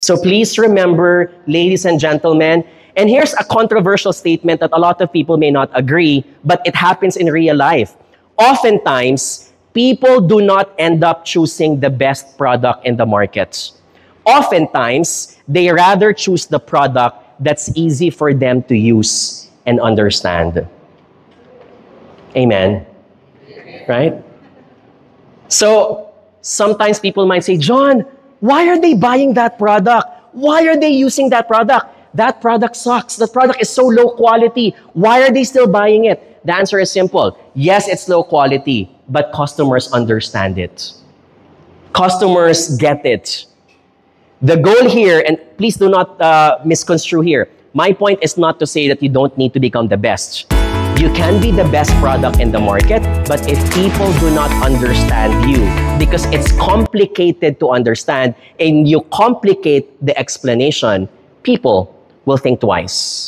So please remember, ladies and gentlemen, and here's a controversial statement that a lot of people may not agree, but it happens in real life. Oftentimes, people do not end up choosing the best product in the market. Oftentimes, they rather choose the product that's easy for them to use and understand. Amen. Right? So, sometimes people might say, John, why are they buying that product? Why are they using that product? That product sucks. That product is so low quality. Why are they still buying it? The answer is simple. Yes, it's low quality, but customers understand it. Customers get it. The goal here, and please do not misconstrue here, my point is not to say that you don't need to become the best. You can be the best product in the market, but if people do not understand you, because it's complicated to understand and you complicate the explanation, people will think twice.